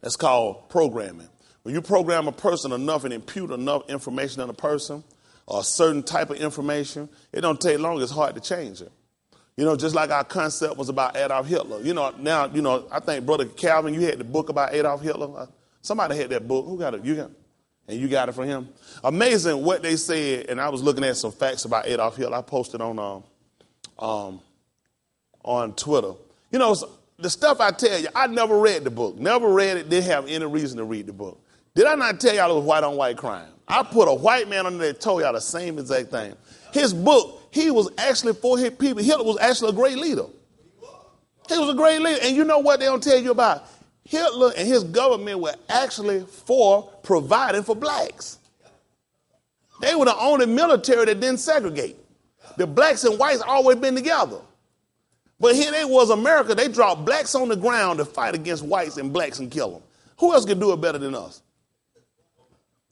It's called programming. When you program a person enough and impute enough information on a person or a certain type of information, it don't take long. It's hard to change it. Just like our concept was about Adolf Hitler. Now, I think Brother Calvin, you had the book about Adolf Hitler. Somebody had that book. Who got it? You got it? And you got it from him? Amazing what they said, and I was looking at some facts about Adolf Hitler. I posted on Twitter. The stuff I tell you, I never read the book. Never read it, didn't have any reason to read the book. Did I not tell y'all it was white on white crime? I put a white man under there, told y'all the same exact thing. His book, he was actually for his people. Hitler was actually a great leader. He was a great leader. And you know what they don't tell you about? Hitler and his government were actually for providing for blacks. They were the only military that didn't segregate. The blacks and whites always been together. But here they was America. They dropped blacks on the ground to fight against whites and blacks and kill them. Who else could do it better than us?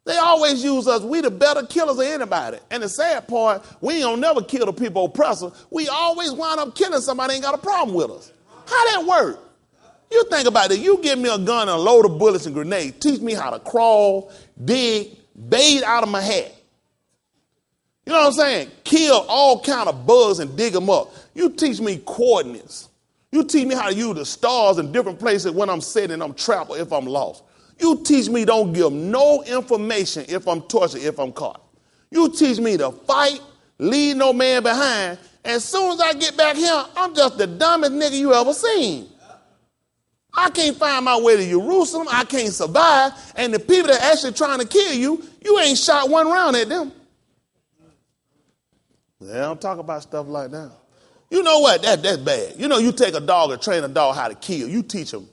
They always use us. We the better killers of anybody. And the sad part, we don't never kill the people oppressor. We always wind up killing somebody ain't got a problem with us. How that work? You think about it. You give me a gun and a load of bullets and grenades. Teach me how to crawl, dig, bathe out of my hat. You know what I'm saying? Kill all kind of bugs and dig them up. You teach me coordinates. You teach me how to use the stars in different places when I'm sitting, I'm trapped, or if I'm lost. You teach me don't give no information if I'm tortured, if I'm caught. You teach me to fight, leave no man behind. And as soon as I get back here, I'm just the dumbest nigga you ever seen. I can't find my way to Jerusalem. I can't survive. And the people that are actually trying to kill you, you ain't shot one round at them. They don't talk about stuff like that. You know what? That's bad. You take a dog or train a dog how to kill. You teach them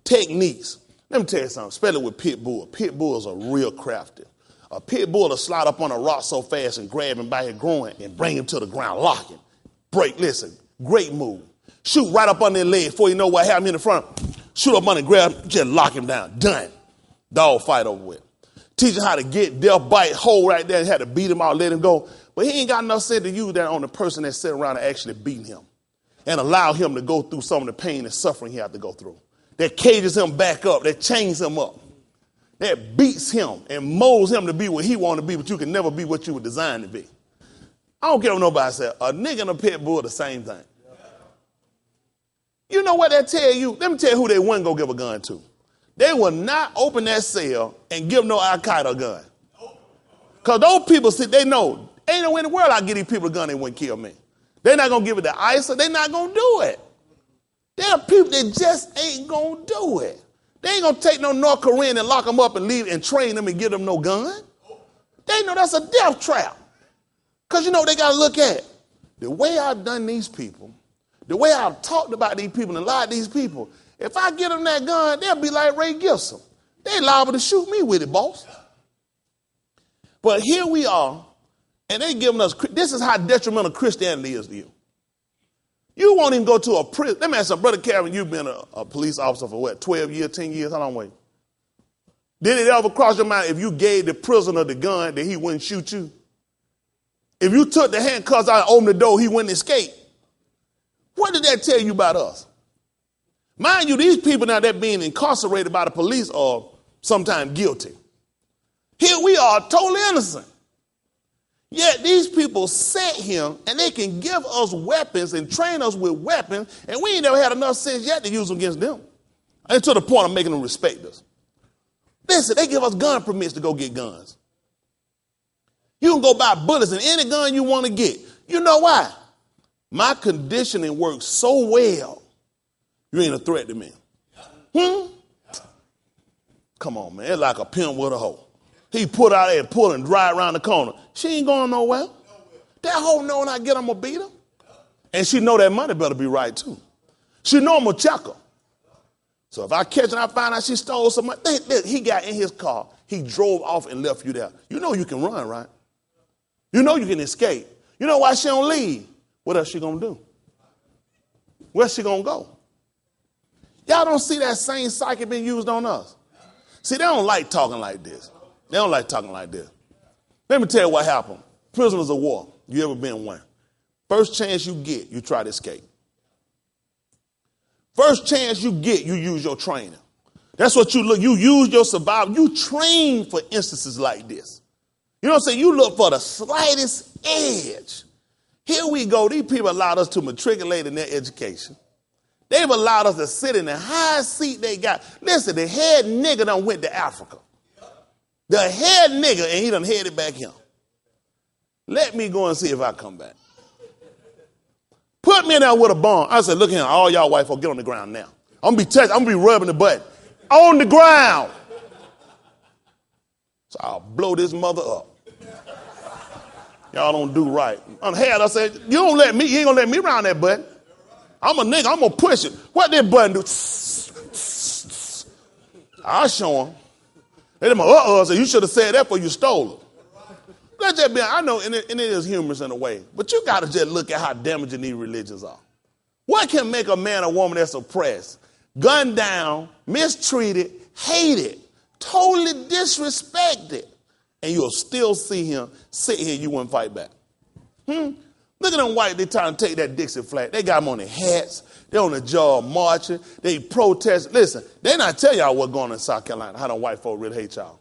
techniques. Let me tell you something, especially with pit bulls. Pit bulls are real crafty. A pit bull will slide up on a rock so fast and grab him by his groin and bring him to the ground, lock him. Break, listen, great move. Shoot right up on their leg before you know what happened in the front. Shoot up on and grab him, just lock him down. Done. Dog fight over with. Teach him how to get, death bite, hold right there and had to beat him out, let him go. But he ain't got enough sense to use that on the person that's sitting around and actually beating him and allow him to go through some of the pain and suffering he had to go through. That cages him back up, that chains him up, that beats him and molds him to be what he want to be, but you can never be what you were designed to be. I don't care what nobody says. A nigga and a pit bull the same thing. You know what that tell you? Let me tell you who they wouldn't go give a gun to. They will not open that cell and give no Al-Qaeda a gun. Because those people, they know, ain't no way in the world I get these people a gun, they wouldn't kill me. They're not going to give it to ISIL. They're not going to do it. There are people that just ain't going to do it. They ain't going to take no North Korean and lock them up and leave and train them and give them no gun. They know that's a death trap. Because they got to look at the way I've done these people, the way I've talked about these people and lied to these people. If I get them that gun, they'll be like Ray Gibson. They liable to shoot me with it, boss. But here we are, and they giving us, this is how detrimental Christianity is to you. You won't even go to a prison. Let me ask you, Brother Kevin, you've been a police officer for what, 12 years, 10 years? How long were you? Did it ever cross your mind if you gave the prisoner the gun that he wouldn't shoot you? If you took the handcuffs out and opened the door, he wouldn't escape. What did that tell you about us? Mind you, these people now that being incarcerated by the police are sometimes guilty. Here we are, totally innocent. Yet these people sat him and they can give us weapons and train us with weapons, and we ain't never had enough sense yet to use them against them. And to the point of making them respect us. Listen, they give us gun permits to go get guns. You can go buy bullets in any gun you want to get. You know why? My conditioning works so well, you ain't a threat to me. Come on, man. It's like a pimp with a hoe. He put out there and pull and drive around the corner. She ain't going nowhere. That hoe know when I get, I'm going to beat her. And she know that money better be right, too. She know I'm going to check her. So if I catch her and I find out she stole some money, he got in his car. He drove off and left you there. You know you can run, right? You know you can escape. You know why she don't leave? What else she going to do? Where's she going to go? Y'all don't see that same psyche being used on us. See, they don't like talking like this. They don't like talking like this. Let me tell you what happened. Prisoners of war. You ever been one? First chance you get, you try to escape. First chance you get, you use your training. That's what you look. You use your survival. You train for instances like this. You know what I'm saying? You look for the slightest edge. Here we go. These people allowed us to matriculate in their education. They've allowed us to sit in the highest seat they got. Listen, the head nigga done went to Africa. The head nigga, and he done headed back here. Let me go and see if I come back. Put me in there with a bomb. I said, look here, all y'all white folk, get on the ground now. I'm going to be rubbing the butt. On the ground. So I'll blow this mother up. Y'all don't do right. Unhead, I said, you ain't going to let me round that button. I'm a nigga, I'm going to push it. What that button do? I'll show them. They say, you should have said that before you stole it. Let's just be, I know, and it is humorous in a way, but you got to just look at how damaging these religions are. What can make a man or woman that's oppressed, gunned down, mistreated, hated, totally disrespected, and you'll still see him sit here and you wouldn't fight back? Look at them white, they trying to take that Dixie flag. They got them on their hats. They on the jaw marching. They protest. Listen, they not tell y'all what's going on in South Carolina, how them white folk really hate y'all.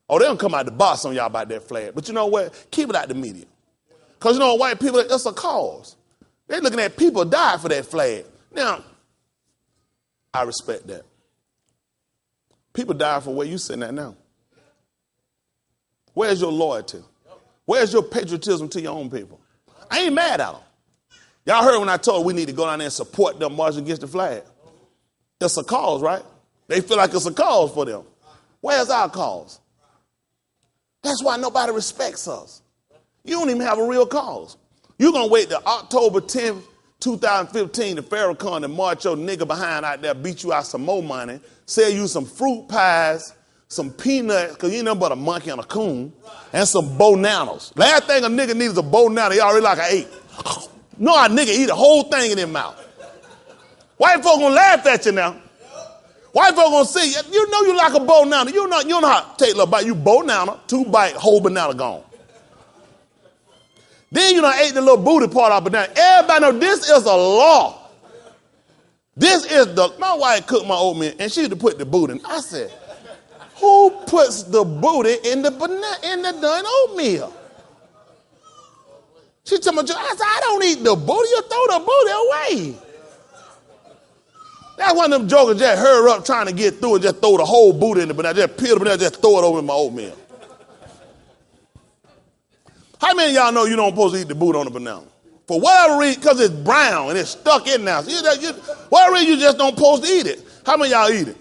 Oh, they don't come out the box on y'all about that flag. But you know what? Keep it out the media. Because you know white people, that's a cause. They're looking at people die for that flag. Now, I respect that. People die for where you sitting at now. Where's your loyalty? Where's your patriotism to your own people? I ain't mad at them. Y'all heard when I told we need to go down there and support them marching against the flag. It's a cause, right? They feel like it's a cause for them. Where's our cause? That's why nobody respects us. You don't even have a real cause. You're going to wait till October 10th, 2015 to Farrakhan and march your nigga behind out there, beat you out some more money, sell you some fruit pies, some peanuts, because you ain't nothing but a monkey and a coon, and some bananas. Last thing a nigga needs is a banana. He already like an 8. No, a nigga eat a whole thing in his mouth. White folk gonna laugh at you now. White folk gonna see, you know you like a banana. You know how to take a little bite. You banana, 2 bite, whole banana gone. Then you done ate the little booty part of banana. Everybody know this is a law. This is my wife cooked my oatmeal and she used to put the booty in. I said, who puts the booty in the done oatmeal? She told me, I said, I don't eat the booty. You throw the booty away. That's one of them jokers just hurry up trying to get through and just throw the whole booty in the banana. Just peel the banana, just throw it over in my oatmeal. How many of y'all know you don't supposed to eat the booty on the banana? For whatever reason, because it's brown and it's stuck in now. So whatever reason, you just don't supposed to eat it. How many of y'all eat it?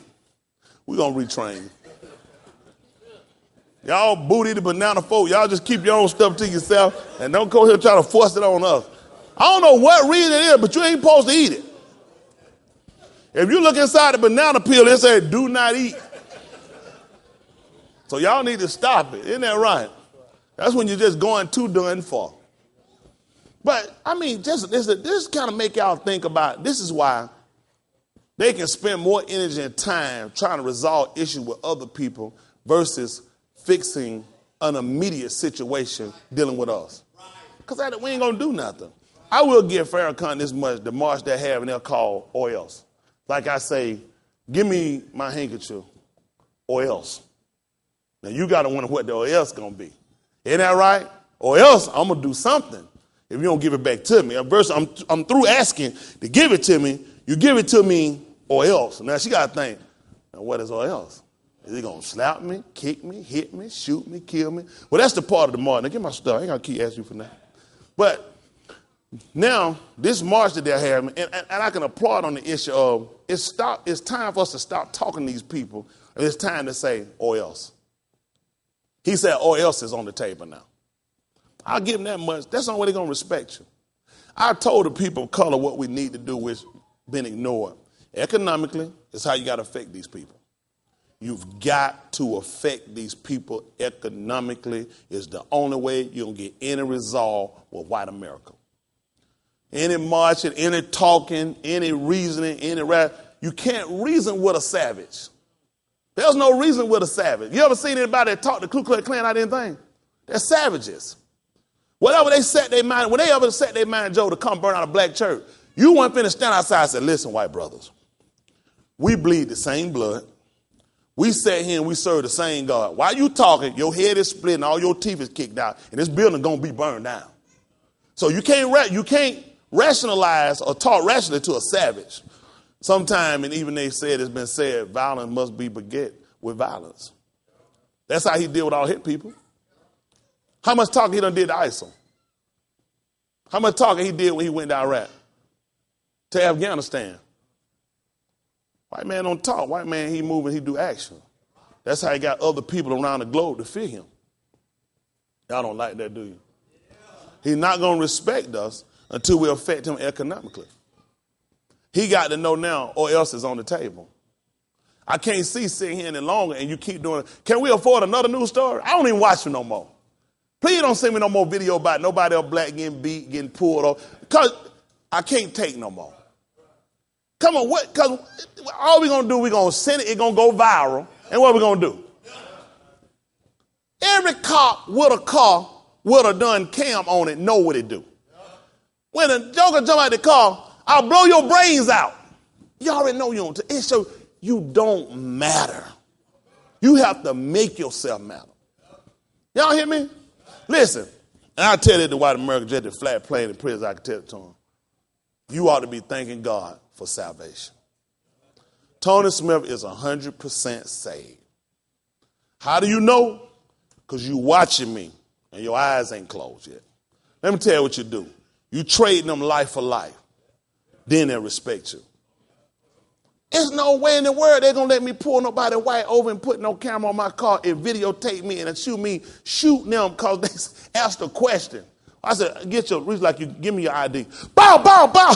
We're going to retrain you. Y'all booty the banana folk. Y'all just keep your own stuff to yourself and don't go here trying to force it on us. I don't know what reason it is, but you ain't supposed to eat it. If you look inside the banana peel, it says, do not eat. So y'all need to stop it. Isn't that right? That's when you're just going too done far. But, I mean, this kind of make y'all think about, this is why they can spend more energy and time trying to resolve issues with other people versus fixing an immediate situation dealing with us. Because we ain't going to do nothing. I will give Farrakhan this much, the march they have, and they'll call or else. Like I say, give me my handkerchief or else. Now, you got to wonder what the or else going to be. Isn't that right? Or else I'm going to do something if you don't give it back to me. I'm through asking to give it to me. You give it to me or else. Now, she got to think, now what is or else? Is he going to slap me, kick me, hit me, shoot me, kill me? Well, that's the part of the march. Now, get my stuff. I ain't going to keep asking you for that. But now, this march that they're having, and I can applaud on the issue of it's time for us to stop talking to these people, and it's time to say, or else. He said, or else is on the table now. I'll give them that much. That's the only way they're going to respect you. I told the people of color what we need to do, which been ignored. Economically, is how you got to affect these people. You've got to affect these people economically. It's the only way you're going to get any resolve with white America. Any marching, any talking, any reasoning, any rap. You can't reason with a savage. There's no reason with a savage. You ever seen anybody that talk the Ku Klux Klan out anything? They're savages. Whatever they set their mind, when they ever set their mind, Joe, to come burn out a black church, you weren't finna stand outside and say, listen, white brothers, we bleed the same blood. We sat here and we serve the same God. While you talking, your head is split and all your teeth is kicked out, and this building going to be burned down. So you can't rationalize or talk rationally to a savage. Sometime, and even they said, it's been said, violence must be beget with violence. That's how he deal with all his people. How much talking he done did to ISIL? How much talking he did when he went to Iraq? To Afghanistan? White man don't talk. White man, he moving, he do action. That's how he got other people around the globe to fear him. Y'all don't like that, do you? He's not going to respect us until we affect him economically. He got to know now or else it's on the table. I can't see sitting here any longer and you keep doing it. Can we afford another news story? I don't even watch it no more. Please don't send me no more video about nobody else black getting beat, getting pulled off. Because I can't take no more. Come on, what? Because all we're going to do, we're going to send it, it's going to go viral. And what are we going to do? Every cop with a car with a done cam on it know what it do. When a joker jump out the car, I'll blow your brains out. You already know you don't. It shows you don't matter. You have to make yourself matter. Y'all hear me? Listen, and I tell it to white America, just the flat plane in prison, I can tell it to them. You ought to be thanking God for salvation. Tony Smith is 100% saved. How do you know? Because you watching me and your eyes ain't closed yet. Let me tell you what you do. You trade them life for life. Then they'll respect you. There's no way in the world they're going to let me pull nobody white over and put no camera on my car and videotape me and shoot me shooting them because they asked a question. I said, get your, like you give me your ID. Bow, bow, bow.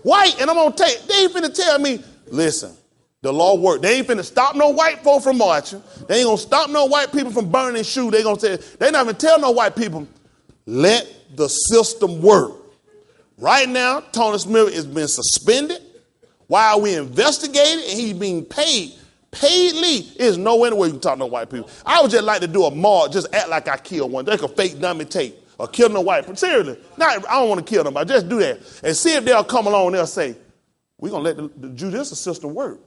White, and I'm going to take. They ain't finna tell me, listen, the law work. They ain't finna stop no white folk from marching. They ain't going to stop no white people from burning shoes. They going to say, they not even tell no white people, let the system work. Right now, Tony Smith has been suspended while we investigated, and he's being paid. Paidly. There's no way in the world you can talk to no white people. I would just like to do a march, just act like I killed one. They could fake dummy tape or kill no white person. Seriously. I don't want to kill them. I just do that. And see if they'll come along and they'll say, we're going to let the judicial system work.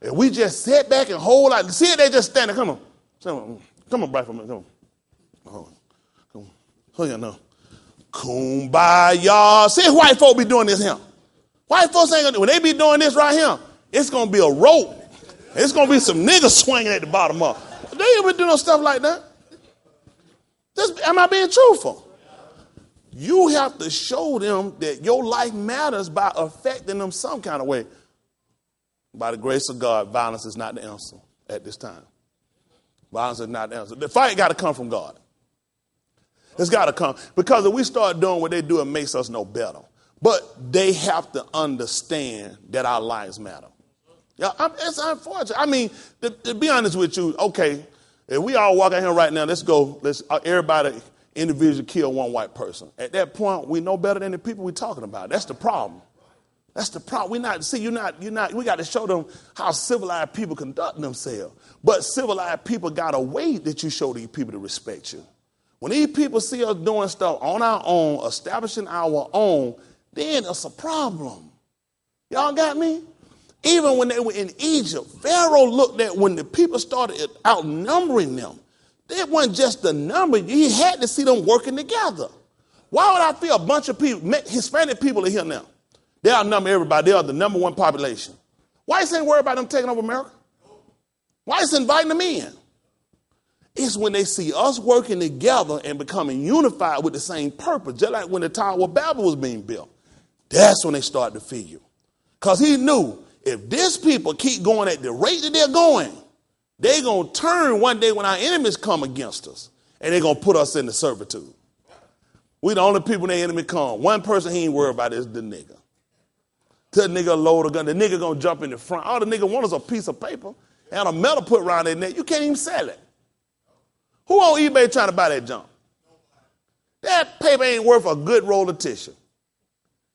And we just sit back and hold out. See if they just stand there. Come on. Come on, bright for me. Come on. Come on. Oh, yeah, no. Kumbaya. See if white folk be doing this here. White folks ain't gonna, when they be doing this right here, it's gonna be a rope. It's gonna be some niggas swinging at the bottom of it. They ain't been doing stuff like that. Am I being truthful? You have to show them that your life matters by affecting them some kind of way. By the grace of God, violence is not the answer at this time. Violence is not the answer. The fight got to come from God. It's got to come. Because if we start doing what they do, it makes us no better. But they have to understand that our lives matter. Yeah, it's unfortunate. I mean, to be honest with you, okay, if we all walk out here right now, let's everybody individually kill one white person. At that point, we know better than the people we're talking about. That's the problem. That's the problem. We got to show them how civilized people conduct themselves. But civilized people got a way that you show these people to respect you. When these people see us doing stuff on our own, establishing our own, then it's a problem. Y'all got me? Even when they were in Egypt, Pharaoh looked at when the people started outnumbering them. It wasn't just the number. He had to see them working together. Why would I feel a bunch of people, Hispanic people are here now? They outnumber everybody. They are the number one population. Whites ain't worried about them taking over America. Whites inviting them in. It's when they see us working together and becoming unified with the same purpose, just like when the Tower of Babel was being built. That's when they start to fear you. Because he knew if these people keep going at the rate that they're going, they're going to turn one day when our enemies come against us, and they're going to put us into servitude. We the only people their enemy come. One person he ain't worried about is the nigga. Tell the nigga load a gun. The nigga going to jump in the front. All the nigga want is a piece of paper and a metal put around their neck. You can't even sell it. Who on eBay trying to buy that junk? That paper ain't worth a good roll of tissue.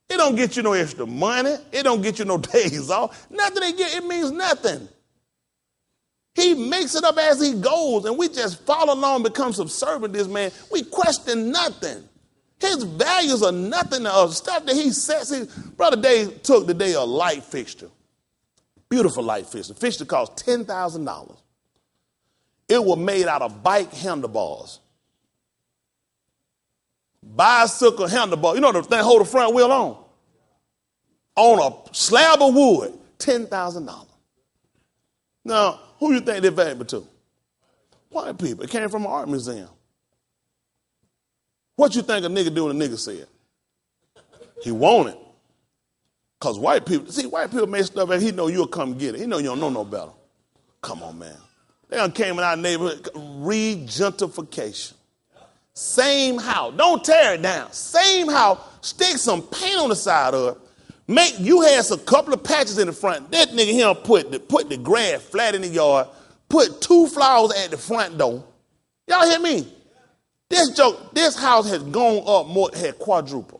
It don't get you no extra money. It don't get you no days off. Nothing they get, it means nothing. He makes it up as he goes, and we just follow along, become subservient to this man. We question nothing. His values are nothing to us. Stuff that he sets. Brother Dave took today a light fixture. Beautiful light fish. The fish that cost $10,000. It was made out of bike handlebars. Bicycle handlebar. You know the thing hold the front wheel on a slab of wood, $10,000. Now, who you think they're valuable to? White people. It came from an art museum. What you think a nigga do when a nigga said? He want it. Because white people make stuff and he know you'll come get it. He know you don't know no better. Come on, man. They done came in our neighborhood. Regentification. Same house. Don't tear it down. Same house. Stick some paint on the side of it. You had a couple of patches in the front. That nigga here put the grass flat in the yard. Put 2 flowers at the front door. Y'all hear me? This house has gone up more, had quadrupled.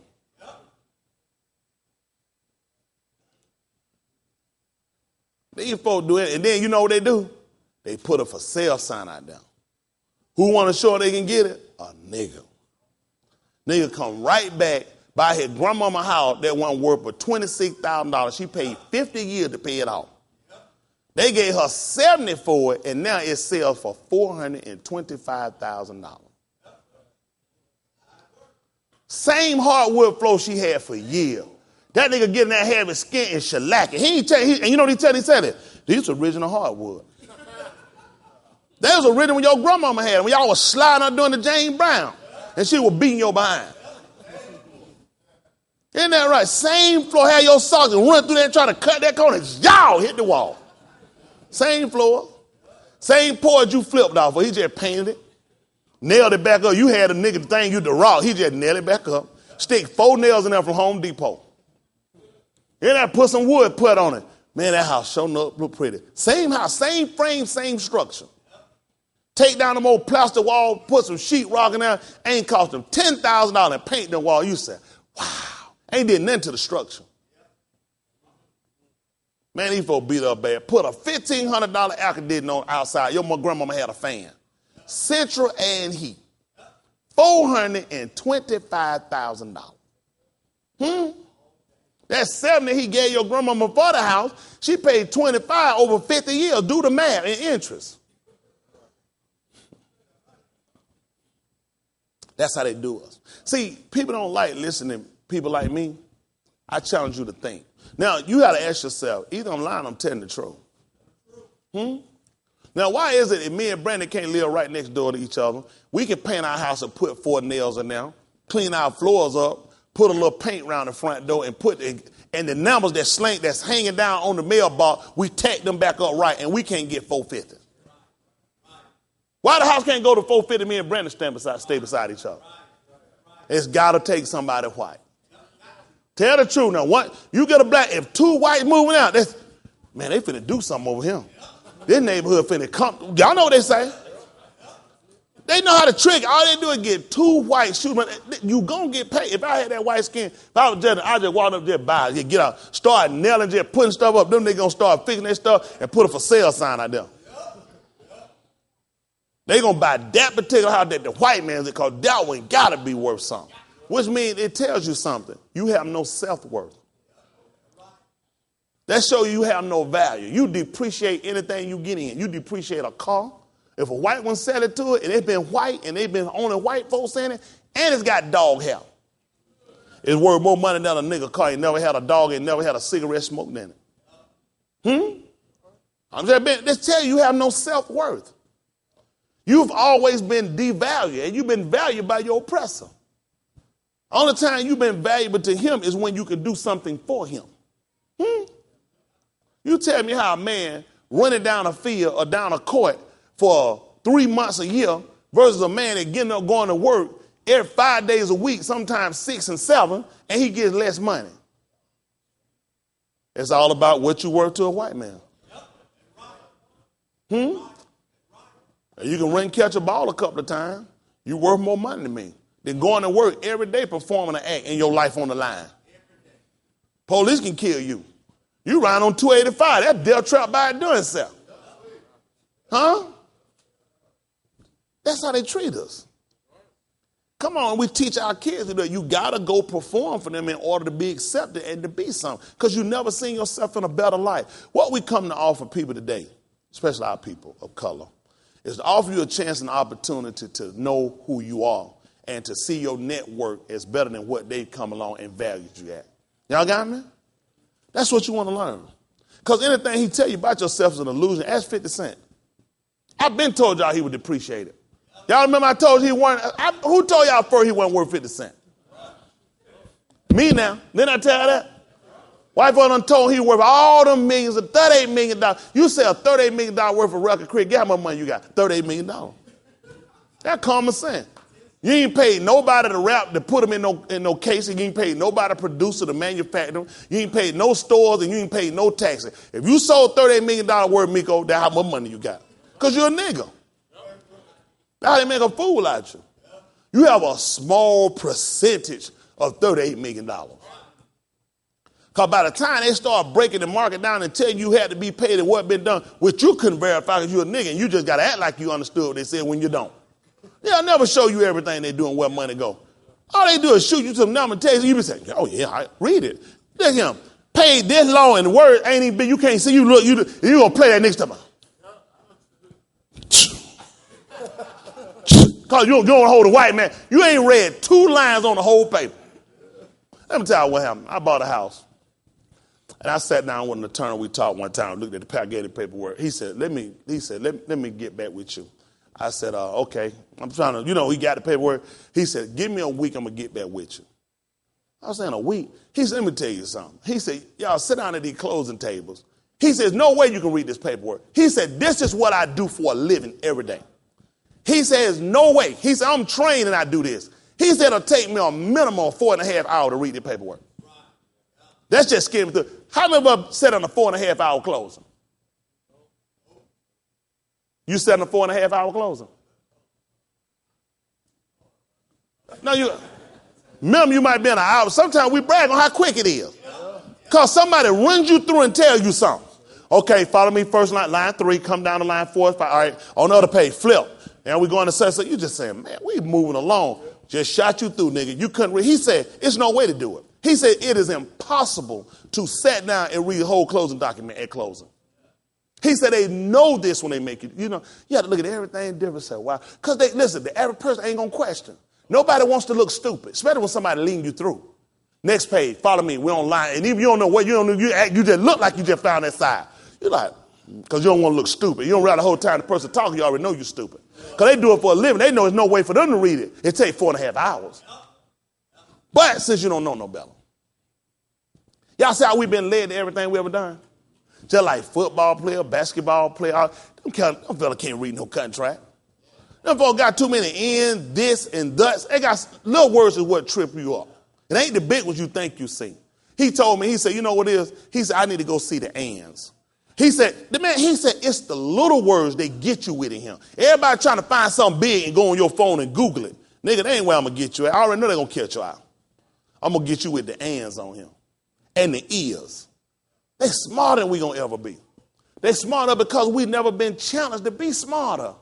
These folks do it, and then you know what they do? They put a for sale sign out there. Who want to show they can get it? A nigga. Nigga come right back, buy his grandmama house that wasn't worth but $26,000. She paid 50 years to pay it off. They gave her 70 for it, and now it sells for $425,000. Same hardwood floor she had for years. That nigga getting that heavy skin and shellacking. And you know what he said it? These original hardwood. That was original when your grandmama had it, when y'all was sliding out doing the James Brown, and she was beating your behind. Isn't that right? Same floor, had your socks and run through there and try to cut that corner. Y'all hit the wall. Same floor. Same porch you flipped off of. He just painted it. Nailed it back up. You had a nigga thing you the rock. He just nailed it back up. Stick 4 nails in there from Home Depot. And I put some wood put on it. Man, that house showing up look pretty. Same house, same frame, same structure. Take down them old plaster wall, put some sheetrock in there. Ain't cost them $10,000 and paint the wall. You say, wow. Ain't did nothing to the structure. Man, these folks beat up bad. Put a $1,500 air conditioner on outside. Your grandmama had a fan. Central and heat. $425,000. That 70 he gave your grandmama for the house, she paid 25 over 50 years. Do the math in interest. That's how they do us. See, people don't like listening to people like me. I challenge you to think. Now, you got to ask yourself, either I'm lying or I'm telling the truth. Now, why is it that me and Brandon can't live right next door to each other? We can paint our house and put 4 nails in there, clean our floors up, put a little paint around the front door, and and the numbers that's hanging down on the mailbox, we tack them back up right, and we can't get 450. Why the house can't go to 450? Me and Brandon stay beside each other. It's got to take somebody white. Tell the truth now. What you get a black? If 2 whites moving out, they finna do something over here. This neighborhood finna come. Y'all know what they say. They know how to trick. All they do is get 2 white shoes. You gonna get paid. If I had that white skin, if I was judging, I just walk up there, buy it, get out, start nailing, just putting stuff up. Them they gonna start fixing their stuff and put a for sale sign out there. They gonna buy that particular house that the white man's because that one gotta be worth something. Which means it tells you something. You have no self-worth. That shows you have no value. You depreciate anything you get in. You depreciate a car. If a white one sell it to it, and it's been white, and they've been only white folks in it, and it's got dog hair. It's worth more money than a nigga car. He never had a dog and never had a cigarette smoked in it. I'm just telling you have no self-worth. You've always been devalued, and you've been valued by your oppressor. Only time you've been valuable to him is when you can do something for him. You tell me how a man running down a field or down a court for 3 months a year versus a man that getting up going to work every 5 days a week, sometimes 6 and 7, and he gets less money. It's all about what you worth to a white man. You can run catch a ball a couple of times. You worth more money than me than going to work every day performing an act and your life on the line. Police can kill you. You ride on 285. That's death trap by doing itself. That's how they treat us. Come on, we teach our kids that you got to go perform for them in order to be accepted and to be something, because you never seen yourself in a better light. What we come to offer people today, especially our people of color, is to offer you a chance and opportunity to know who you are and to see your network as better than what they've come along and valued you at. Y'all got me? That's what you want to learn. Because anything he tell you about yourself is an illusion. Ask 50 Cent. I've been told y'all he would depreciate it. Y'all remember I told you he wasn't, who told y'all first he wasn't worth 50 cents? Me now. Didn't I tell you that? White boy done told he worth all them millions of $38 million. You sell $38 million worth of record Creek. Guess how much money you got? $38 million. That's common sense. You ain't paid nobody to rap to put them in no casing. You ain't paid nobody to producer to manufacture them. You ain't paid no stores and you ain't paid no taxes. If you sold $38 million worth, Miko, that's how much money you got. Because you're a nigga. Now they make a fool out of you. You have a small percentage of $38 million. Because by the time they start breaking the market down and telling you had to be paid and what been done, which you couldn't verify because you're a nigga and you just got to act like you understood what they said when you don't. They'll never show you everything they do and where money go. All they do is shoot you some number and tell you be saying, oh yeah, I read it. Look at him. Paid this low and the word ain't even big. You can't see. You look, you going to play that next time. Because you don't want to hold a white man. You ain't read 2 lines on the whole paper. Let me tell you what happened. I bought a house. And I sat down with an attorney. We talked one time, looked at the paperwork. He said, let me get back with you. I said, okay. I'm trying to, he got the paperwork. He said, give me a week. I'm going to get back with you. I was saying a week. He said, let me tell you something. He said, y'all sit down at these closing tables. He says, no way you can read this paperwork. He said, this is what I do for a living every day. He says, no way. He said, I'm trained and I do this. He said, it'll take me a minimum of 4.5 hours to read the paperwork. That's just skimming through. How many of us sat on a 4.5 hour closing? You sat on a 4.5 hour closing? No, minimum you might be in an hour. Sometimes we brag on how quick it is. Because somebody runs you through and tells you something. Okay, follow me first line 3, come down to line 4, 5. All right, on the other page, flip. And we're going to say, so you just saying, man, we moving along. Just shot you through, nigga. You couldn't read. He said, it's no way to do it. He said, it is impossible to sit down and read a whole closing document at closing. He said, they know this when they make it. You have to look at everything different. Say, why? Because listen, the average person ain't going to question. Nobody wants to look stupid, especially when somebody leading you through. Next page, follow me. We're online. And even you don't know what, you just look like you just found that side. You're like, because you don't want to look stupid. You don't realize the whole time the person talking, you already know you're stupid. Because they do it for a living. They know there's no way for them to read it. It takes 4.5 hours. But since you don't know no better. Y'all see how we've been led to everything we ever done? Just like football player, basketball player. Them fella can't read no contract. Them folks got too many ends, this and that. They got little words is what trip you up. It ain't the big ones you think you see. He told me, he said, you know what it is? He said, I need to go see the ands. He said, it's the little words they get you with in him. Everybody trying to find something big and go on your phone and Google it. Nigga, that ain't where I'm going to get you at. I already know they're going to catch you out. I'm going to get you with the ands on him. And the ears. They smarter than we going to ever be. They smarter because we've never been challenged to be smarter.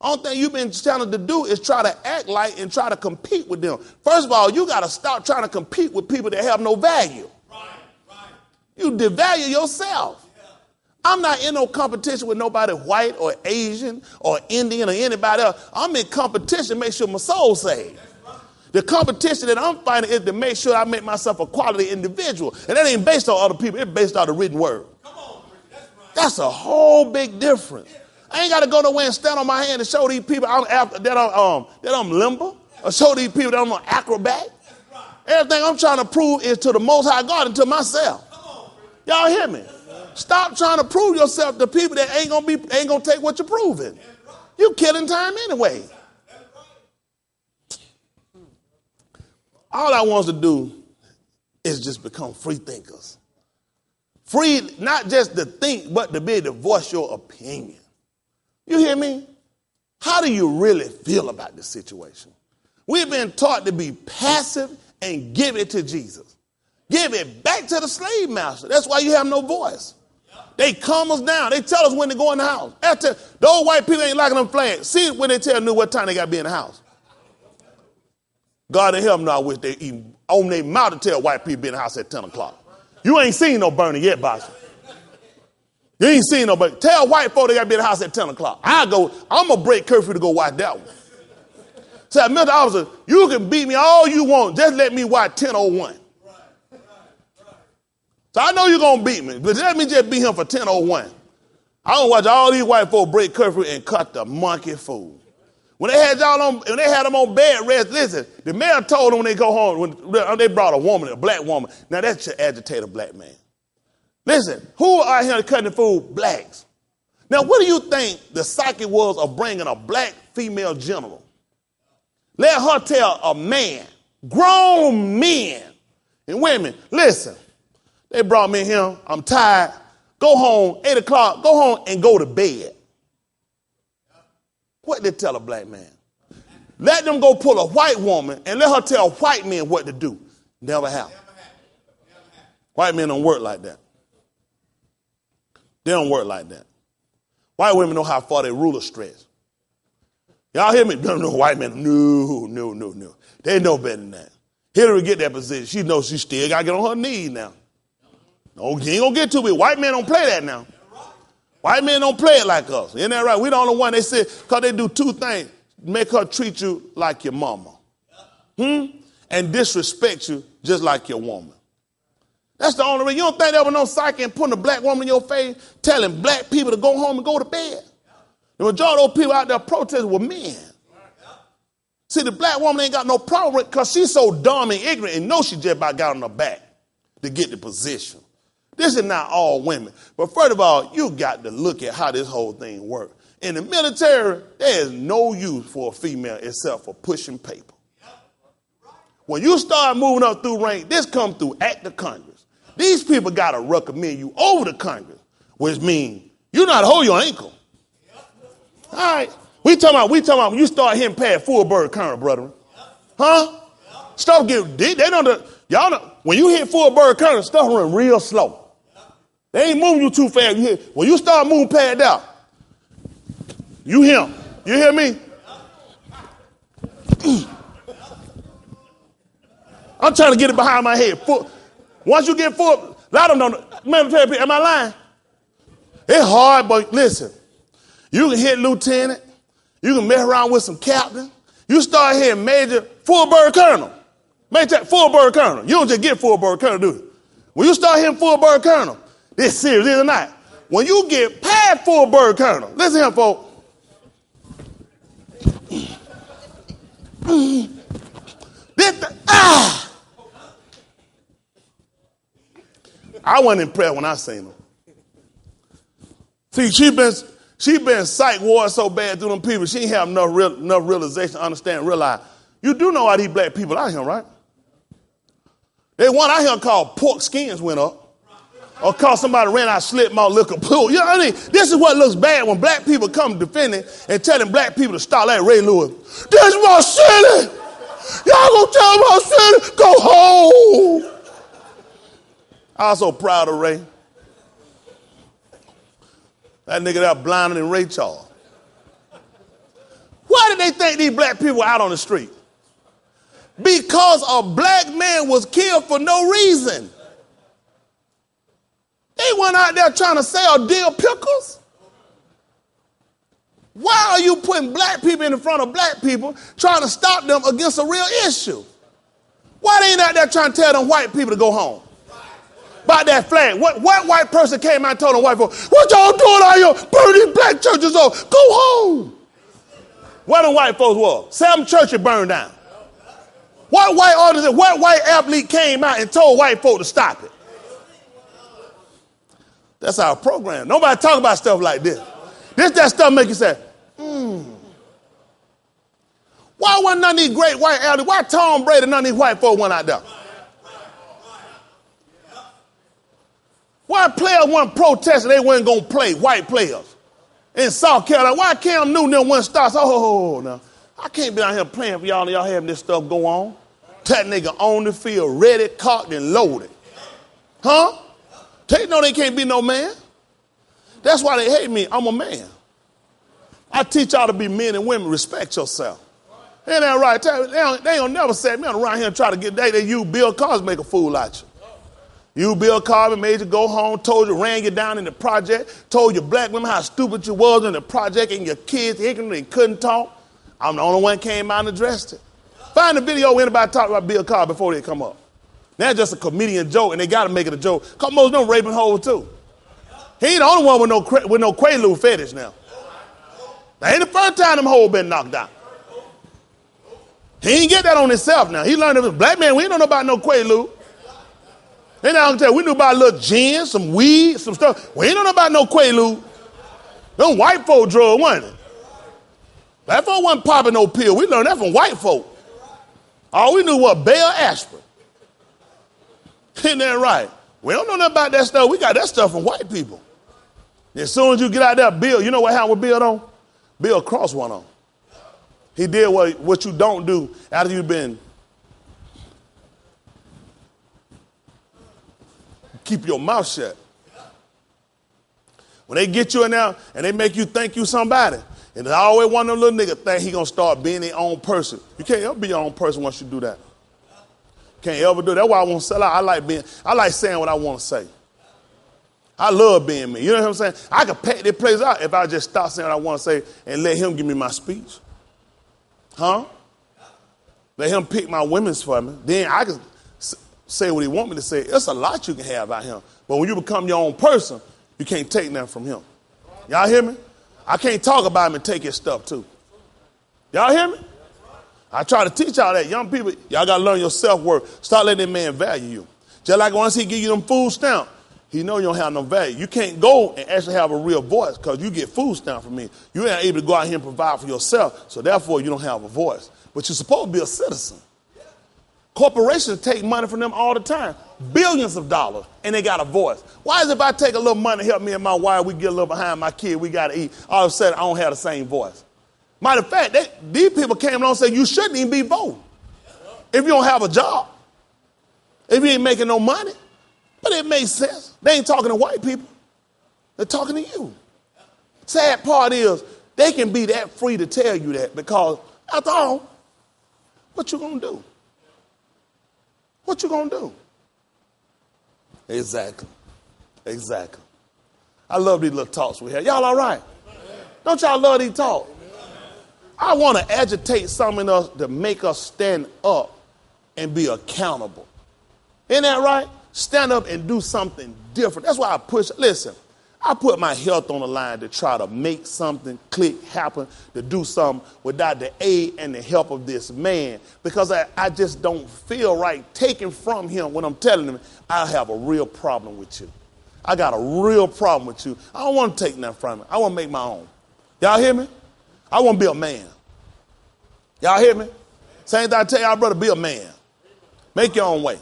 Only thing you've been challenged to do is try to act like and try to compete with them. First of all, you got to stop trying to compete with people that have no value. Right. You devalue yourself. I'm not in no competition with nobody white or Asian or Indian or anybody else. I'm in competition to make sure my soul's saved. The competition that I'm fighting is to make sure I make myself a quality individual. And that ain't based on other people. It's based on the written word. That's a whole big difference. I ain't got to go nowhere and stand on my hand and show these people that I'm limber or show these people that I'm an acrobat. Everything I'm trying to prove is to the Most High God and to myself. Y'all hear me? Stop trying to prove yourself to people that ain't gonna take what you're proving. You're killing time anyway. All I want us to do is just become free thinkers. Free, not just to think, but to be able to voice your opinion. You hear me? How do you really feel about this situation? We've been taught to be passive and give it to Jesus. Give it back to the slave master. That's why you have no voice. They calm us down. They tell us when to go in the house. Those white people ain't liking them flags. See when they tell you what time they got to be in the house. God in heaven, I wish they even open their mouth to tell white people be in the house at 10 o'clock. You ain't seen no burning yet, boss. You ain't seen nobody. Tell white folk they got to be in the house at 10 o'clock. I'm going to break curfew to go watch that one. Say, Mr. Officer, you can beat me all you want. Just let me watch 10:01. So I know you're going to beat me, but let me just beat him for 10:01. I don't watch all these white folk break curfew and cut the monkey fool. When they had them on bed rest, listen, the mayor told them when they go home, when they brought a black woman. Now that should agitate a black man. Listen, who are here cutting the food? Blacks. Now what do you think the psyche was of bringing a black female general? Let her tell a man, grown men and women, listen, they brought me here, I'm tired, go home, 8 o'clock, go home and go to bed. What did they tell a black man? Let them go pull a white woman and let her tell white men what to do. Never happen. White men don't work like that. They don't work like that. White women know how far their ruler stretch. Y'all hear me? No, white men, no. They know better than that. Hillary get that position. She knows she still got to get on her knees now. No, you ain't going to get to it. White men don't play that now. White men don't play it like us. Isn't that right? We the only one, they say, because they do two things. Make her treat you like your mama. And disrespect you just like your woman. That's the only reason. You don't think there was no psyche and putting a black woman in your face, telling black people to go home and go to bed? The majority of those people out there protesting were men. See, the black woman ain't got no problem with it because she's so dumb and ignorant and knows she just about got on her back to get the position. This is not all women. But first of all, you got to look at how this whole thing works. In the military, there is no use for a female except for pushing paper. When you start moving up through rank, this comes through act of Congress. These people got to recommend you over the Congress, which means you not hold your ankle. All right. We talking about when you start hitting past full bird colonel, brother. Huh? Stuff get, they don't, y'all know, when you hit full bird colonel, stuff run real slow. They ain't moving you too fast. When you start moving past out, you him. You hear me? I'm trying to get it behind my head. Once you get full, a lot of them don't, am I lying? It's hard, but listen, you can hit lieutenant. You can mess around with some captain. You start hitting major, full bird colonel. Full bird colonel. You don't just get full bird colonel, do you? When you start hitting full bird colonel, this serious, is it not? When you get past full bird colonel, listen here, folks. I wasn't impressed when I seen them. See, she been psych ward so bad through them people, she ain't have enough realization, understand, realize. You do know how these black people out here, right? They one out here called pork skins went up. Or cause somebody ran out slip malt liquor pool. You know what I mean? This is what looks bad when black people come defending and telling black people to stop like Ray Lewis. This is my city. Y'all gonna tell my city, go home. I was so proud of Ray. That nigga that blinded than Ray Charles. Why did they think these black people were out on the street? Because a black man was killed for no reason. They weren't out there trying to sell dill pickles. Why are you putting black people in front of black people trying to stop them against a real issue? Why they ain't out there trying to tell them white people to go home? About that flag. What white person came out and told them white folks, what y'all doing out here? Burn these black churches off. Go home. What them white folks was? 7 churches burned down. What white athlete came out and told white folk to stop it? That's our program. Nobody talk about stuff like this. That stuff make you say, Why wasn't none of these great white athletes? Why Tom Brady and none of these white folk went out there? Why players weren't protesting they weren't going to play, white players? In South Carolina, why Cam Newton them went start? Oh, no. I can't be out here playing for y'all and y'all having this stuff go on. That nigga on the field, ready, cocked, and loaded. Huh? They know they can't be no man. That's why they hate me. I'm a man. I teach y'all to be men and women. Respect yourself. Ain't that right? They don't never set me around here and try to get they use Bill Cosby make a fool out you. You, Bill Cosby, made you go home, told you, ran you down in the project, told your black women how stupid you was in the project and your kids ignorant and couldn't talk. I'm the only one came out and addressed it. Find the video where anybody talked about Bill Cosby before they come up. That's just a comedian joke, and they got to make it a joke. Because most of them raping hoes, too. He ain't the only one with no Quaalude fetish now. That ain't the first time them hoes been knocked out. He ain't get that on himself now. He learned that black man, we ain't know about no Quaalude. And I can tell you, we knew about a little gin, some weed, some stuff. We ain't know about no Quaalude. Them white folk drug, wasn't it? Black folk wasn't popping no pill. We learned that from white folk. All we knew was Bayer aspirin. Isn't that right? We don't know nothing about that stuff. We got that stuff from white people. As soon as you get out there, Bill, you know what happened with Bill on? Bill crossed one on. He did what you don't do after you've been. Keep your mouth shut. When they get you in there and they make you think you somebody, and there's always one of them little niggas think he gonna start being their own person. You can't ever be your own person once you do that. Can't ever do that. That's why I won't sell out. I like saying what I want to say. I love being me. You know what I'm saying? I could pack this place out if I just stop saying what I want to say and let him give me my speech. Huh? Let him pick my women's for me. Then I can say what he want me to say. It's a lot you can have out him. But when you become your own person, you can't take nothing from him. Y'all hear me? I can't talk about him and take his stuff too. Y'all hear me? I try to teach y'all that. Young people, y'all got to learn your self-worth. Start letting that man value you. Just like once he give you them food stamps, he know you don't have no value. You can't go and actually have a real voice because you get food stamps from me. You ain't able to go out here and provide for yourself, so therefore you don't have a voice. But you're supposed to be a citizen. Corporations take money from them all the time, billions of dollars, and they got a voice. Why is it if I take a little money to help me and my wife, we get a little behind my kid, we got to eat, all of a sudden I don't have the same voice? Matter of fact, these people came along and said you shouldn't even be voting if you don't have a job, if you ain't making no money. But it makes sense. They ain't talking to white people. They're talking to you. Sad part is they can be that free to tell you that because, after all, what you going to do? What you going to do? Exactly. I love these little talks we have. Y'all all right? Don't y'all love these talks? I want to agitate some in us to make us stand up and be accountable. Isn't that right? Stand up and do something different. That's why I push. Listen, I put my health on the line to try to make something click, happen, to do something without the aid and the help of this man because I just don't feel right taking from him when I'm telling him I have a real problem with you. I got a real problem with you. I don't want to take nothing from him. I want to make my own. Y'all hear me? I want to be a man. Y'all hear me? Same thing I tell y'all, brother, be a man. Make your own way.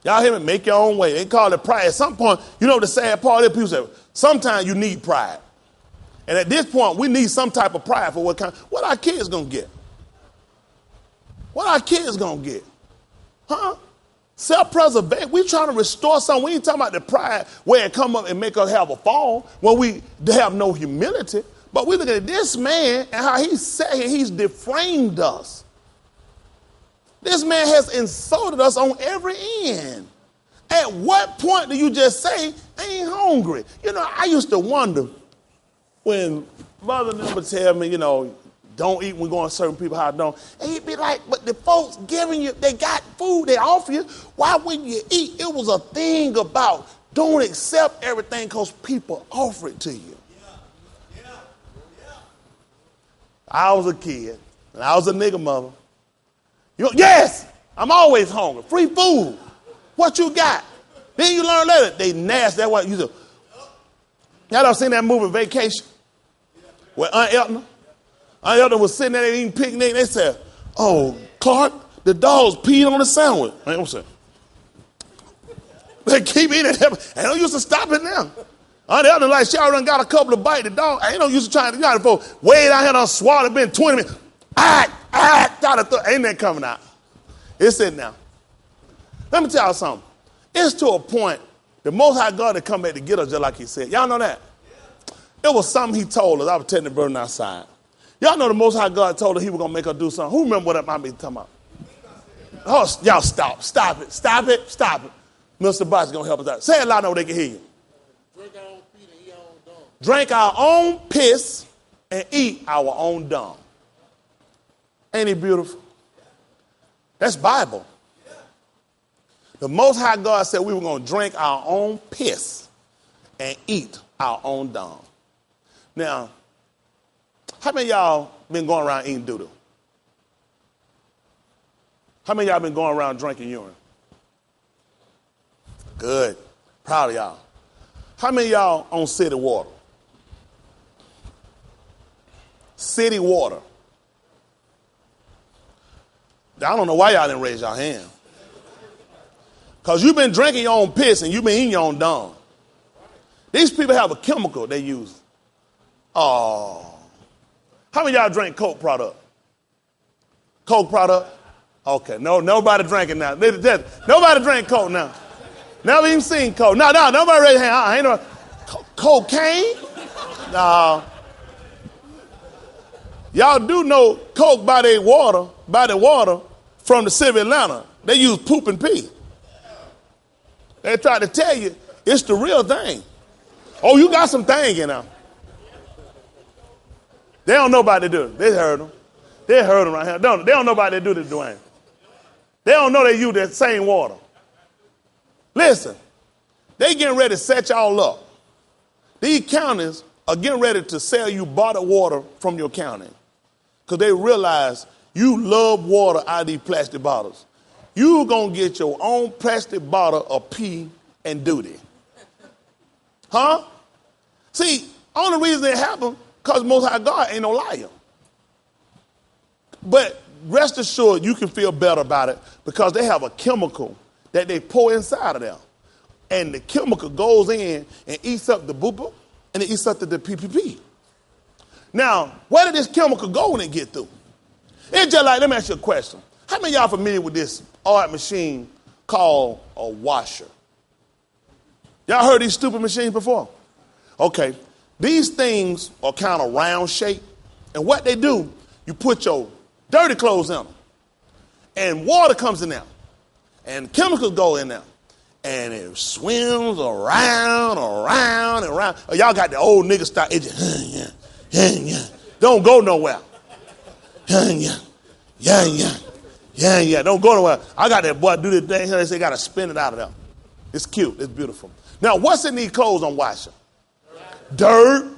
Y'all hear me? Make your own way. They call it pride. At some point, you know the sad part is people say, sometimes you need pride. And at this point, we need some type of pride for what our kids going to get. What our kids going to get? Huh? Self-preservation. We trying to restore something. We ain't talking about the pride where it come up and make us have a fall when we have no humility. But we look at this man and how he's defamed us. This man has insulted us on every end. At what point do you just say, I ain't hungry? You know, I used to wonder when mother would tell me, you know, don't eat when we go to certain people's house, don't. And he'd be like, but the folks giving you, they got food, they offer you. Why wouldn't you eat? It was a thing about don't accept everything because people offer it to you. I was a kid, and I was a nigga mother. You know, yes, I'm always hungry. Free food. What you got? Then you learn later, they nasty. That's what you do. Y'all done seen that movie Vacation? Where Aunt Elton was sitting there eating picnic. They said, oh, Clark, the dogs peed on the sandwich. I ain't saying. They keep eating it. I don't used to stop it now. Aunt Elton like, she already got a couple of bites. The dog, I ain't no used to trying to get it for way down here on swallow. It's been 20 minutes. Ain't that coming out? It's it now. Let me tell y'all something. It's to a point, the Most High God to come back to get us just like he said. Y'all know that? It was something he told us. I was taking the burden outside. Y'all know the Most High God told her he was going to make her do something. Who remember what I might be talking about? Oh, y'all stop. Stop it. Stop it. Stop it. Mr. Bosh is going to help us out. Say it loud so they can hear you. Drink our own feet and eat our own dung. Drink our own piss and eat our own dung. Ain't it beautiful? That's Bible. The Most High God said we were going to drink our own piss and eat our own dung. Now, how many of y'all been going around eating doo-doo? How many of y'all been going around drinking urine? Good. Proud of y'all. How many of y'all on city water? City water. I don't know why y'all didn't raise your hand. Because you've been drinking your own piss and you've been eating your own dung. These people have a chemical they use. Oh. How many of y'all drink Coke product? Coke product? Okay, no, nobody drinking now. Nobody drink Coke now. Never even seen Coke. No, nobody raise their hand. Ain't no cocaine? No. Y'all do know Coke by the water from the city of Atlanta. They use poop and pee. They try to tell you it's the real thing. Oh, you got some thing in there. They don't know about to do it. They heard them. They heard them right here. They don't know about to do this, Dwayne. They don't know they use that same water. Listen, they getting ready to set y'all up. These counties are getting ready to sell you bottled water from your county because they realize you love water out of these plastic bottles. You're going to get your own plastic bottle of pee and duty. Huh? See, only reason it happened because Most High God ain't no liar. But rest assured, you can feel better about it because they have a chemical that they pour inside of them. And the chemical goes in and eats up the boopa and it eats up the PPP. Now, where did this chemical go when it get through? It's just like, let me ask you a question. How many of y'all familiar with this art machine called a washer? Y'all heard these stupid machines before? Okay. These things are kind of round shaped. And what they do, you put your dirty clothes in them. And water comes in there. And chemicals go in there. And it swims around. Oh, y'all got the old nigga style. It just, don't go nowhere. Don't go nowhere. I got that boy do this thing here. They say got to spin it out of there. It's cute. It's beautiful. Now, what's in these clothes on washer? Dirt,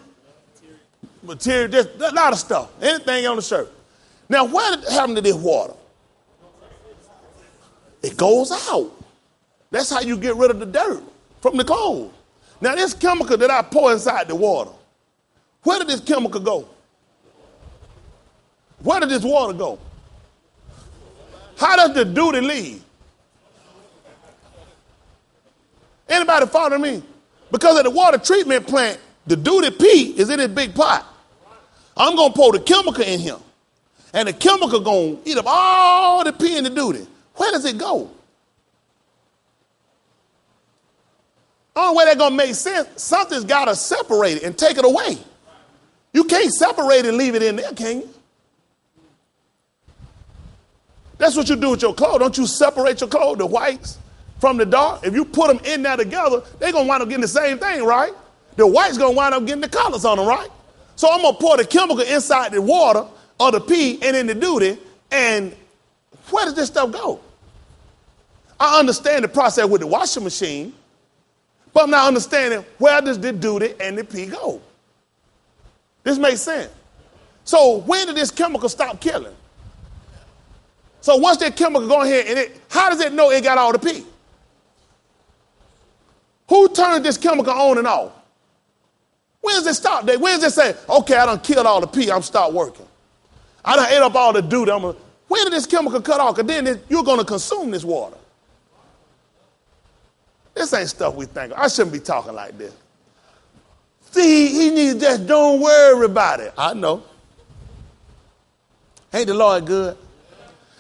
material, just a lot of stuff. Anything on the shirt. Now, what happened to this water? It goes out. That's how you get rid of the dirt from the clothes. Now, this chemical that I pour inside the water, where did this chemical go? Where did this water go? How does the duty leave? Anybody follow me? Because at the water treatment plant, the duty pee is in this big pot. I'm going to pour the chemical in here. And the chemical going to eat up all the pee in the duty. Where does it go? Only way that's going to make sense, something's got to separate it and take it away. You can't separate it and leave it in there, can you? That's what you do with your clothes. Don't you separate your clothes, the whites from the dark? If you put them in there together, they're going to wind up getting the same thing, right? The white's going to wind up getting the colors on them, right? So I'm going to pour the chemical inside the water or the pee and in the duty, and where does this stuff go? I understand the process with the washing machine, but I'm not understanding where does the duty and the pee go? This makes sense. So when did this chemical stop killing? So once that chemical go ahead and how does it know it got all the pee? Who turned this chemical on and off? When does it stop? When does it say, okay, I done killed all the pee, I'm start working. I done ate up all the duty. When did this chemical cut off? Because then you're going to consume this water. This ain't stuff we think of. I shouldn't be talking like this. See, he needs just don't worry about it. I know. Ain't the Lord good?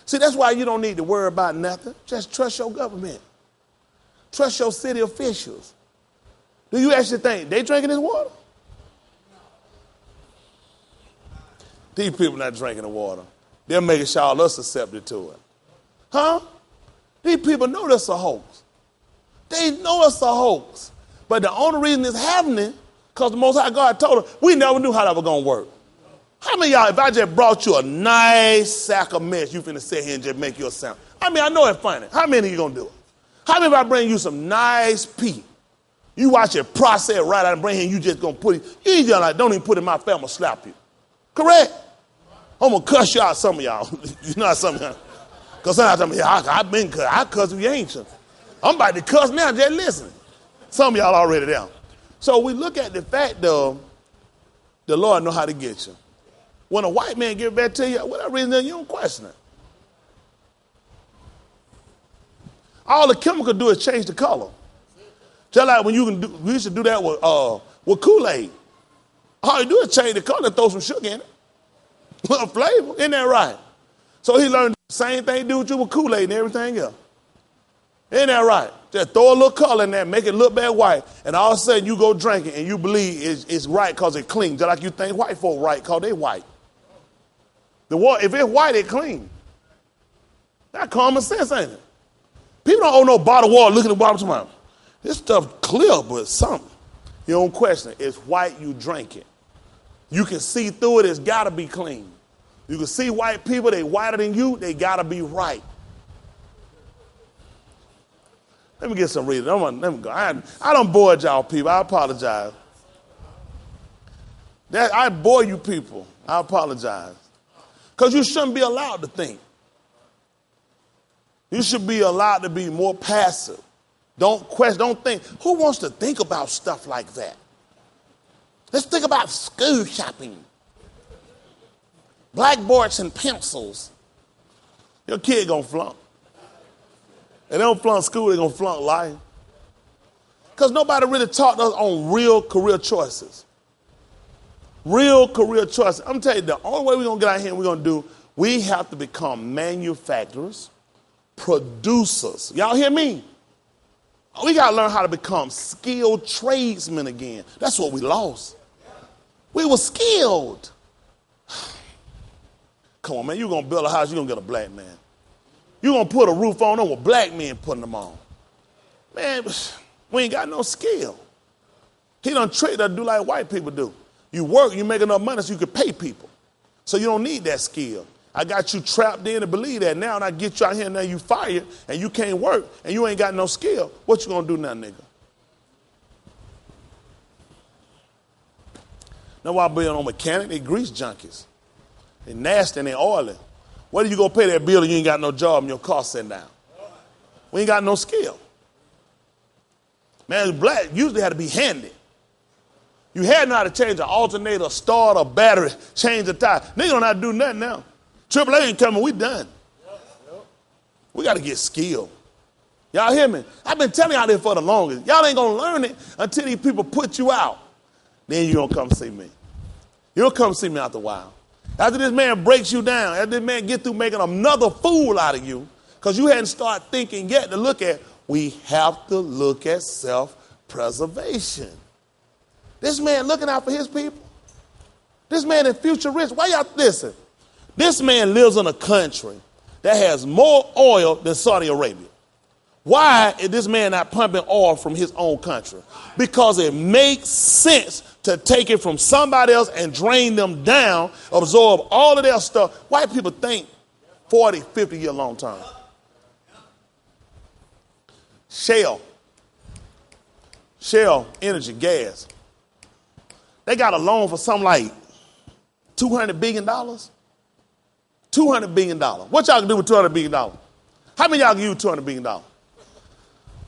See, that's why you don't need to worry about nothing. Just trust your government. Trust your city officials. Do you actually think they drinking this water? These people not drinking the water. They're making sure all us susceptible to it. Huh? These people know that's a hoax. They know it's a hoax. But the only reason it's happening, because the Most High God told them, we never knew how that was going to work. How many of y'all, if I just brought you a nice sack of mess, you finna sit here and just make your sound? I mean, I know it's funny. How many of you going to do it? How many if I bring you some nice pea? You watch it process right out and bring it, you just going to put it, you just like, don't even put it in my face, I'm going to slap you. Correct? I'm going to cuss you out, some of y'all. You know some of y'all. Because sometimes I've been cussed. I cuss you ancient. I'm about to cuss now, just listen. Some of y'all already down. So we look at the fact, though, the Lord know how to get you. When a white man give it back to you, whatever reason, you don't question it. All the chemical do is change the color. Just like when we used to do that with Kool-Aid. All you do is change the color and throw some sugar in it. Little flavor, isn't that right? So he learned the same thing do with you with Kool-Aid and everything else. Isn't that right? Just throw a little color in there, make it look bad white, and all of a sudden you go drink it and you believe it's right because it clean. Just like you think white folk right because they white. The water, if it's white, it clean. That's common sense, ain't it? People don't own no bottled water looking at the bottom tomorrow. This stuff clear, but something. You don't question it. It's white, you drink it. You can see through it, it's got to be clean. You can see white people, they whiter than you, they got to be right. Let me get some reading. Let me go. I done bored y'all people. I apologize. I bore you people. I apologize. Because you shouldn't be allowed to think. You should be allowed to be more passive. Don't question, don't think. Who wants to think about stuff like that? Let's think about school shopping. Blackboards and pencils. Your kid gonna flunk. If they don't flunk school, they're gonna flunk life. Because nobody really taught us on real career choices. Real career choices. I'm telling you, the only way we're gonna get out here and we're gonna do, we have to become manufacturers, producers. Y'all hear me? We got to learn how to become skilled tradesmen again. That's what we lost. We were skilled. Come on, man. You're going to build a house, you're going to get a black man. You're going to put a roof on them with black men putting them on. Man, we ain't got no skill. He done tricked us to do like white people do. You work, you make enough money so you can pay people. So you don't need that skill. I got you trapped in to believe that now, and I get you out here and now you fired and you can't work and you ain't got no skill. What you gonna do now, nigga? Now why being on mechanic, they grease junkies. They nasty and they oily. Where do you go pay that bill and you ain't got no job and your car sitting down? We ain't got no skill. Man, black usually had to be handy. You had to know how to change an alternator, start a battery, change a tire. Nigga don't know how to do nothing now. AAA ain't coming, we done. We got to get skilled. Y'all hear me? I've been telling y'all this for the longest. Y'all ain't going to learn it until these people put you out. Then you don't come see me. You'll come see me after a while. After this man breaks you down, after this man get through making another fool out of you, because you hadn't started thinking yet to look at, we have to look at self-preservation. This man looking out for his people. This man in future rich. Why y'all listen? This man lives in a country that has more oil than Saudi Arabia. Why is this man not pumping oil from his own country? Because it makes sense to take it from somebody else and drain them down, absorb all of their stuff. White people think 40, 50 year long term. Shell energy, gas. They got a loan for something like $200 billion. $200 billion. What y'all can do with $200 billion? How many of y'all can use $200 billion? I'm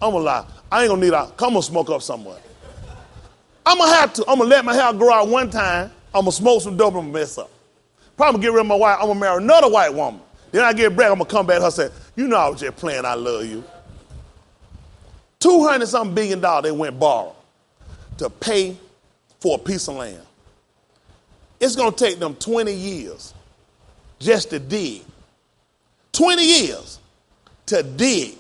going to lie. I ain't going to need I'm going to smoke up somewhere. I'm going to have to. I'm going to let my hair grow out one time. I'm going to smoke some dope and I'm going to mess up. Probably get rid of my wife. I'm going to marry another white woman. Then I get back. I'm going to come back to her and say, you know I was just playing. I love you. $200-something billion they went borrow to pay for a piece of land. It's going to take them 20 years just to dig. 20 years to dig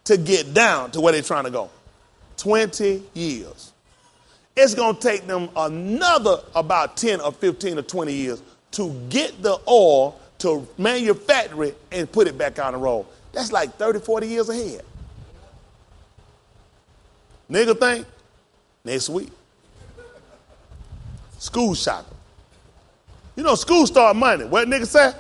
to get down to where they're trying to go. 20 years. It's going to take them another about 10 or 15 or 20 years to get the oil to manufacture it and put it back on the road. That's like 30, 40 years ahead. Nigga think next week. School shopping. You know, school start Monday. What nigga say?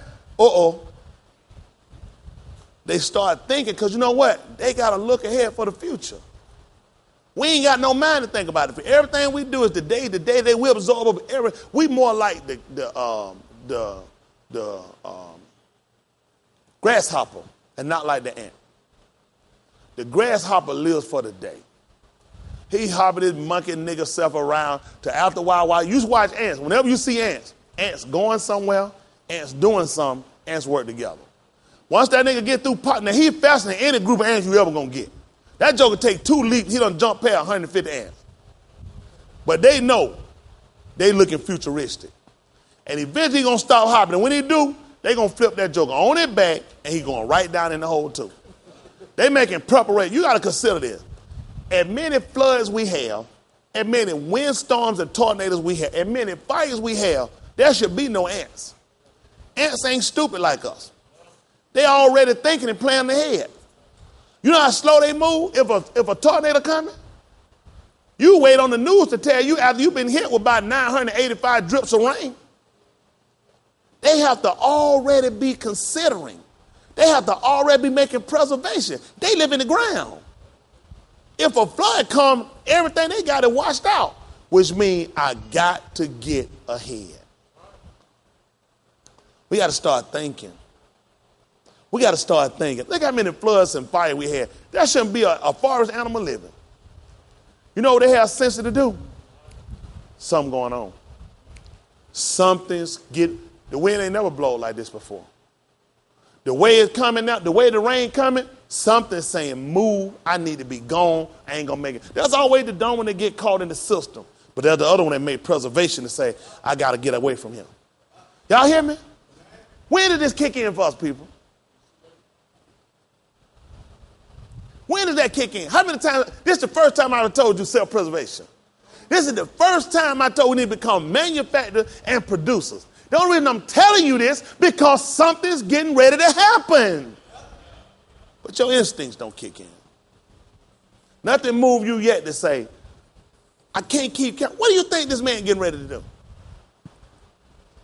They start thinking, because you know what? They got to look ahead for the future. We ain't got no mind to think about it. Everything we do is the day they will absorb. We more like the grasshopper and not like the ant. The grasshopper lives for the day. He hopping his monkey nigga self around to after a while. You just watch ants. Whenever you see ants going somewhere, ants doing something, ants work together. Once that nigga get through potting, now he faster than any group of ants you ever gonna get. That joker take 2 leaps, he done jump past 150 ants. But they know they looking futuristic. And eventually he gonna stop hopping. And when he do, they gonna flip that joker on his back and he going right down in the hole too. They making preparation. You gotta consider this. As many floods we have, as many windstorms and tornadoes we have, as many fires we have, there should be no ants. Ants ain't stupid like us. They already thinking and planning ahead. You know how slow they move if a tornado coming? You wait on the news to tell you after you've been hit with about 985 drips of rain. They have to already be considering. They have to already be making preservation. They live in the ground. If a flood comes, everything they got it washed out, which means I got to get ahead. We got to start thinking. We got to start thinking. Look how many floods and fire we had. There shouldn't be a forest animal living. You know what they have sense to do? Something going on. The wind ain't never blown like this before. The way it's coming out, the way the rain coming, something's saying, move, I need to be gone, I ain't gonna make it. There's always the dumb when they get caught in the system. But there's the other one that made preservation to say, I gotta get away from him. Y'all hear me? When did this kick in for us, people? When did that kick in? How many times? This is the first time I ever told you self-preservation. This is the first time I told you we need to become manufacturers and producers. The only reason I'm telling you this, because something's getting ready to happen. But your instincts don't kick in. Nothing moved you yet to say, I can't keep counting. What do you think this man getting ready to do?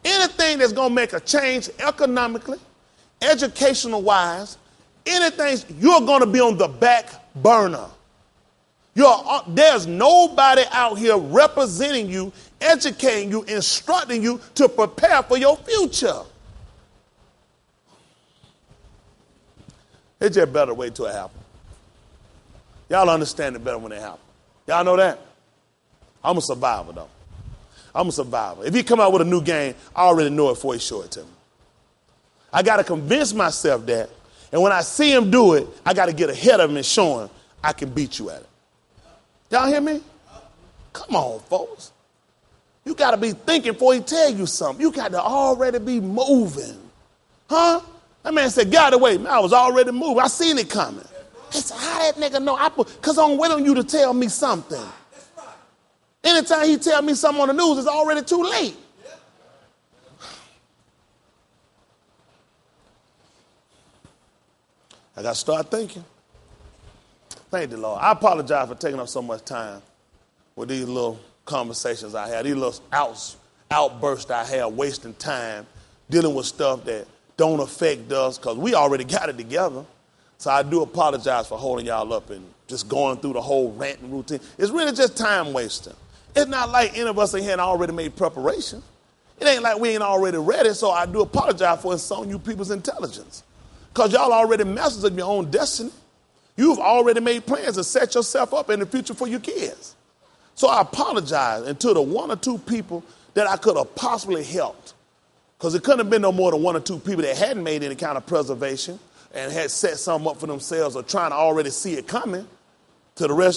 Anything that's going to make a change economically, educational-wise, anything, you're going to be on the back burner. There's nobody out here representing you, educating you, instructing you to prepare for your future. It's just better wait till it happens. Y'all understand it better when it happens. Y'all know that? I'm a survivor, though. I'm a survivor. If he come out with a new game, I already know it before he show it to me. I got to convince myself that. And when I see him do it, I got to get ahead of him and show him I can beat you at it. Y'all hear me? Come on, folks. You got to be thinking before he tell you something. You got to already be moving. Huh? That man said, get out of the way. Man, I was already moving. I seen it coming. He said, how that nigga know? Because I'm waiting on you to tell me something. Anytime he tell me something on the news, it's already too late. I got to start thinking. Thank the Lord. I apologize for taking up so much time with these little conversations I had, these little outbursts I had, wasting time, dealing with stuff that don't affect us because we already got it together. So I do apologize for holding y'all up and just going through the whole ranting routine. It's really just time wasting. It's not like any of us in here already made preparation. It ain't like we ain't already ready, so I do apologize for insulting you people's intelligence. Because y'all already masters of your own destiny. You've already made plans to set yourself up in the future for your kids. So I apologize and to the 1 or 2 people that I could have possibly helped. Because it couldn't have been no more than 1 or 2 people that hadn't made any kind of preservation and had set something up for themselves or trying to already see it coming. To the rest